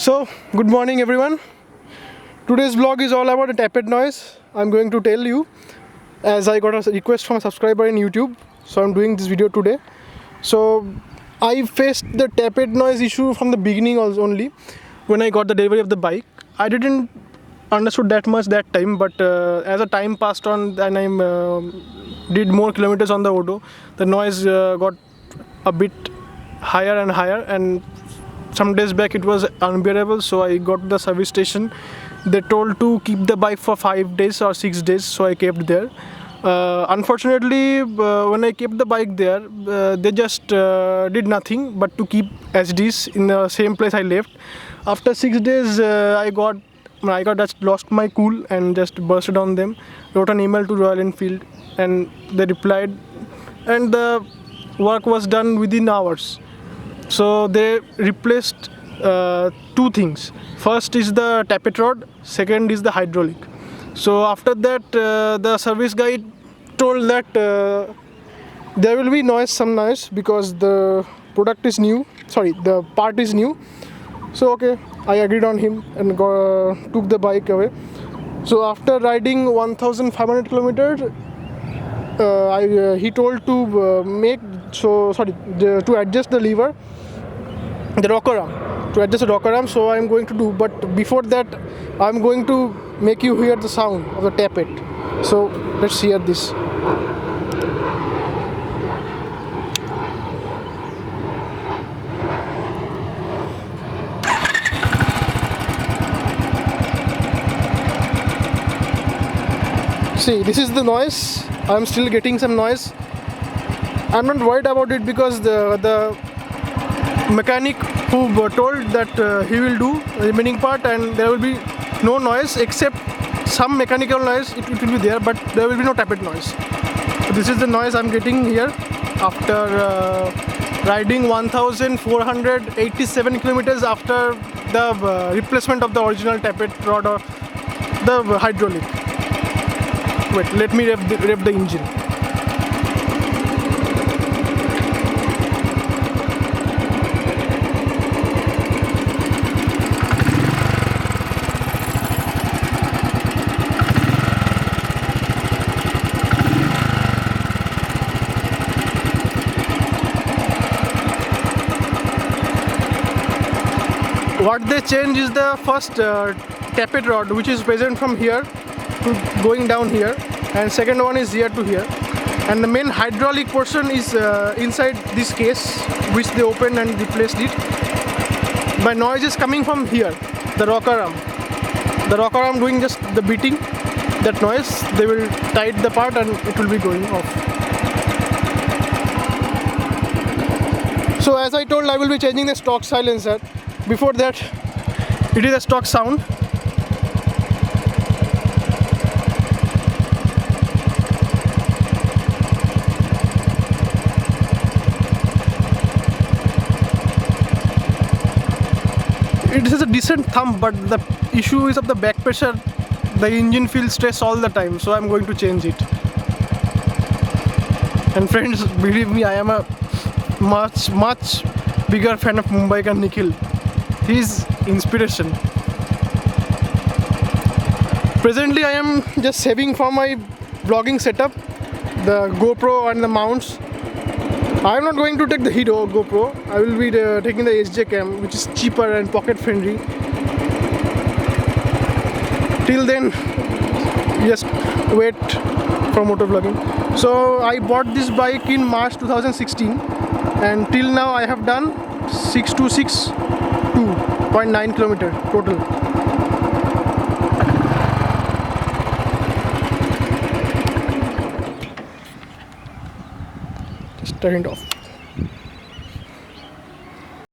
So, good morning everyone. Today's vlog is all about the Tappet Noise. I'm going to tell you as I got a request from a subscriber in YouTube. So I'm doing this video today. So I faced the Tappet Noise issue from the beginning only when I got the delivery of the bike. I didn't understood that much that time, but as the time passed on and I did more kilometers on the auto, the noise got a bit higher and higher, and some days back it was unbearable. So I got to the service station. They told to keep the bike for 5 days or 6 days, so I kept there. Unfortunately, when I kept the bike there, they just did nothing but to keep as it is in the same place I left. After 6 days, I got just lost my cool and just bursted on them. Wrote an email to Royal Enfield, and they replied, and the work was done within hours. So they replaced two things. First is the tappet rod, second is the hydraulic. So after that, the service guy told that there will be some noise because the product is new. Sorry, the part is new. So okay, I agreed on him and took the bike away. So after riding 1,500 kilometers, he told to adjust the lever, the rocker arm, to adjust the rocker arm. So I'm going to do, but before that I'm going to make you hear the sound of the tappet. So let's hear this. See, this is the noise. I'm still getting some noise. I'm not worried about it because the mechanic who told that he will do the remaining part and there will be no noise except some mechanical noise. It will be there, but there will be no tappet noise. So this is the noise I'm getting here after riding 1,487 kilometers after the replacement of the original tappet rod or the hydraulic. Wait, let me rev the engine. What they change is the first tappet rod, which is present from here to going down here, and second one is here to here, and the main hydraulic portion is inside this case, which they opened and replaced it. My noise is coming from here, the rocker arm doing just the beating. That noise, they will tighten the part and it will be going off. So as I told, I will be changing the stock silencer. Before that, it is a stock sound. It is a decent thump, but the issue is of the back pressure. The engine feels stress all the time, so I'm going to change it. And friends, believe me, I am a much bigger fan of Mumbaikar Nikhil. His inspiration. Presently I am just saving for my vlogging setup, the GoPro and the mounts. I am not going to take the Hero GoPro. I will be taking the SJ cam, which is cheaper and pocket friendly. Till then, just wait for motovlogging. So I bought this bike in March 2016, and till now I have done 6.9 kilometers total. Just turn it off.